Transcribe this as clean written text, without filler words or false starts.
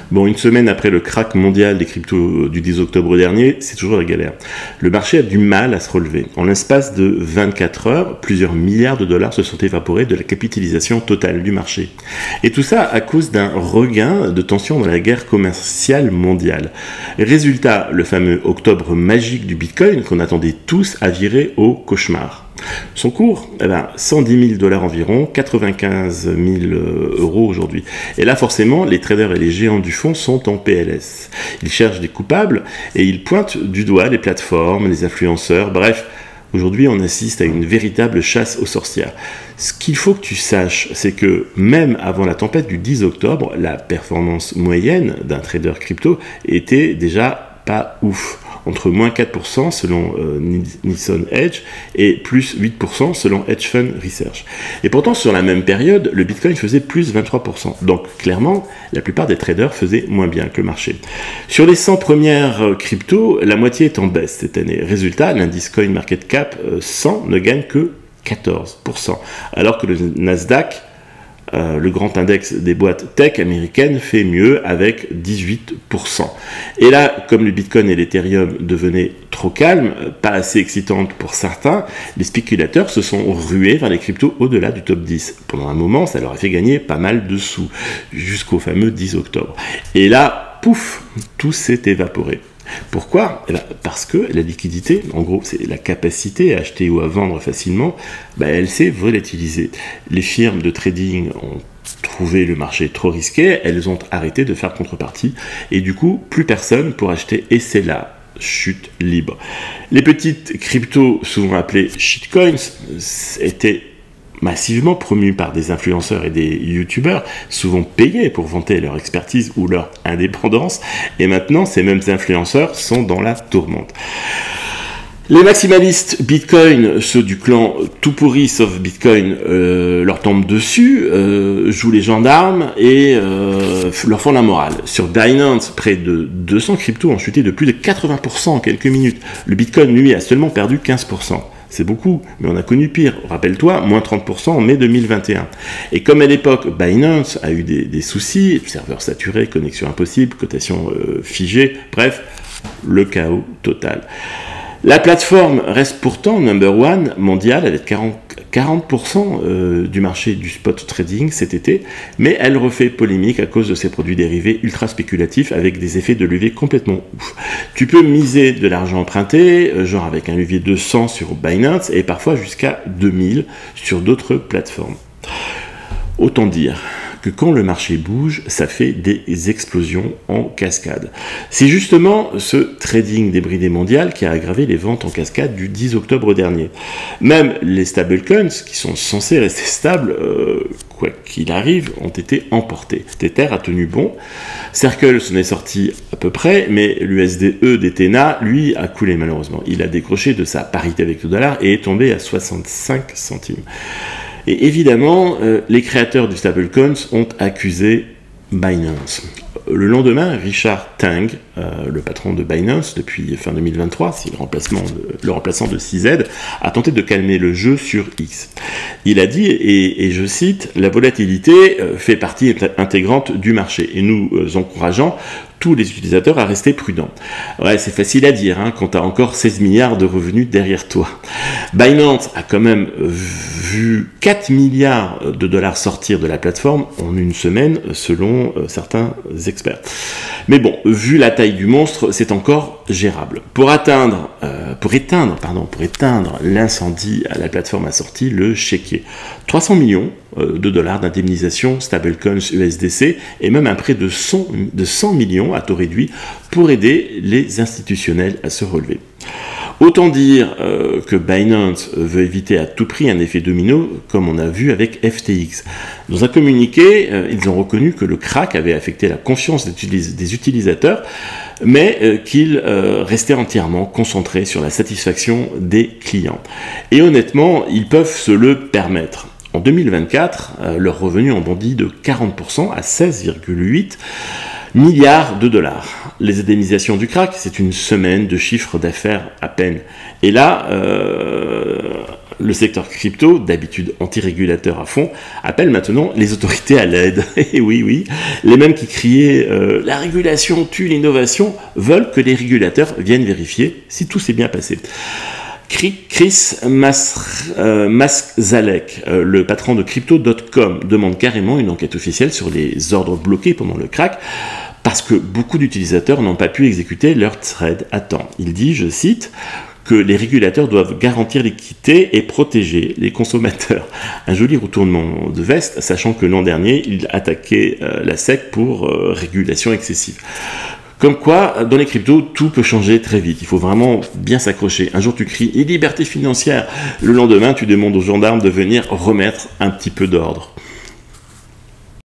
Bon, une semaine après le crack mondial des cryptos du 10 octobre dernier, c'est toujours la galère. Le marché a du mal à se relever. En l'espace de 24 heures, plusieurs milliards de dollars se sont évaporés de la capitalisation totale du marché. Et tout ça à cause d'un regain de tension dans la guerre commerciale mondiale. Résultat, le fameux octobre magique du Bitcoin qu'on attendait tous a viré au cauchemar. Son cours, 110 000 $ environ, 95 000 € aujourd'hui. Et là, forcément, les traders et les géants du fond sont en PLS. Ils cherchent des coupables et ils pointent du doigt les plateformes, les influenceurs, bref. Aujourd'hui, on assiste à une véritable chasse aux sorcières. Ce qu'il faut que tu saches, c'est que même avant la tempête du 10 octobre, la performance moyenne d'un trader crypto était déjà pas ouf. Entre moins 4% selon Nilson Hedge et plus 8% selon Hedge Fund Research. Et pourtant, sur la même période, le Bitcoin faisait plus 23%. Donc, clairement, la plupart des traders faisaient moins bien que le marché. Sur les 100 premières cryptos, la moitié est en baisse cette année. Résultat, l'indice Coin Market Cap 100 ne gagne que 14%. Alors que le Nasdaq, le grand index des boîtes tech américaines, fait mieux avec 18%. Et là, comme le Bitcoin et l'Ethereum devenaient trop calmes, pas assez excitantes pour certains, les spéculateurs se sont rués vers les cryptos au-delà du top 10. Pendant un moment, ça leur a fait gagner pas mal de sous, jusqu'au fameux 10 octobre. Et là, pouf, tout s'est évaporé. Pourquoi? Parce que la liquidité, en gros, c'est la capacité à acheter ou à vendre facilement, elle s'est volatilisée. Les firmes de trading ont trouvé le marché trop risqué, elles ont arrêté de faire contrepartie, et du coup, plus personne pour acheter, et c'est là chute libre. Les petites cryptos, souvent appelées shitcoins, étaient massivement promus par des influenceurs et des youtubeurs, souvent payés pour vanter leur expertise ou leur indépendance, et maintenant ces mêmes influenceurs sont dans la tourmente. Les maximalistes Bitcoin, ceux du clan tout pourri sauf Bitcoin, leur tombent dessus, jouent les gendarmes et leur font la morale. Sur Binance, près de 200 cryptos ont chuté de plus de 80% en quelques minutes. Le Bitcoin, lui, a seulement perdu 15%. C'est beaucoup, mais on a connu pire. Rappelle-toi, moins 30% en mai 2021. Et comme à l'époque, Binance a eu des soucis, serveur saturé, connexion impossible, cotation figée, bref, le chaos total. La plateforme reste pourtant number one mondiale avec 40% du marché du spot trading cet été, mais elle refait polémique à cause de ses produits dérivés ultra spéculatifs avec des effets de levier complètement ouf. Tu peux miser de l'argent emprunté, genre avec un levier de 100 sur Binance et parfois jusqu'à 2000 sur d'autres plateformes. Autant dire que quand le marché bouge, ça fait des explosions en cascade. C'est justement ce trading débridé mondial qui a aggravé les ventes en cascade du 10 octobre dernier. Même les stablecoins, qui sont censés rester stables, quoi qu'il arrive, ont été emportés. Tether a tenu bon, Circle s'en est sorti à peu près, mais l'USDE d'Ethena, lui, a coulé malheureusement. Il a décroché de sa parité avec le dollar et est tombé à 65 centimes. Et évidemment, les créateurs du stablecoins ont accusé Binance. Le lendemain, Richard Tang, le patron de Binance depuis fin 2023, c'est le remplaçant de CZ, a tenté de calmer le jeu sur X. Il a dit, et je cite, « La volatilité fait partie intégrante du marché et nous encourageons tous les utilisateurs à rester prudents. » Ouais, c'est facile à dire quand tu as encore 16 milliards de revenus derrière toi. Binance a quand même vu 4 milliards de dollars sortir de la plateforme en une semaine, selon certains experts. Mais bon, vu la taille du monstre, c'est encore gérable. Pour éteindre l'incendie, la plateforme a sorti le chéquier. 300 millions de dollars d'indemnisation stablecoins USDC et même un prêt de 100 millions à taux réduit pour aider les institutionnels à se relever. Autant dire que Binance veut éviter à tout prix un effet domino, comme on a vu avec FTX. Dans un communiqué, ils ont reconnu que le crack avait affecté la confiance des utilisateurs, mais qu'ils restaient entièrement concentrés sur la satisfaction des clients. Et honnêtement, ils peuvent se le permettre. En 2024, leurs revenus ont bondi de 40% à 16,8 milliards de dollars. Les indemnisations du crack, c'est une semaine de chiffre d'affaires à peine. Et là, Le secteur crypto, d'habitude anti-régulateur à fond, appelle maintenant les autorités à l'aide. Et oui, les mêmes qui criaient la régulation tue l'innovation veulent que les régulateurs viennent vérifier si tout s'est bien passé. Chris Masczalek, le patron de Crypto.com, demande carrément une enquête officielle sur les ordres bloqués pendant le crack, parce que beaucoup d'utilisateurs n'ont pas pu exécuter leur trade à temps. Il dit, je cite, que les régulateurs doivent garantir l'équité et protéger les consommateurs. Un joli retournement de veste, sachant que l'an dernier, il attaquait la SEC pour régulation excessive. Comme quoi, dans les cryptos, tout peut changer très vite. Il faut vraiment bien s'accrocher. Un jour, tu cries « liberté financière ». Le lendemain, tu demandes aux gendarmes de venir remettre un petit peu d'ordre.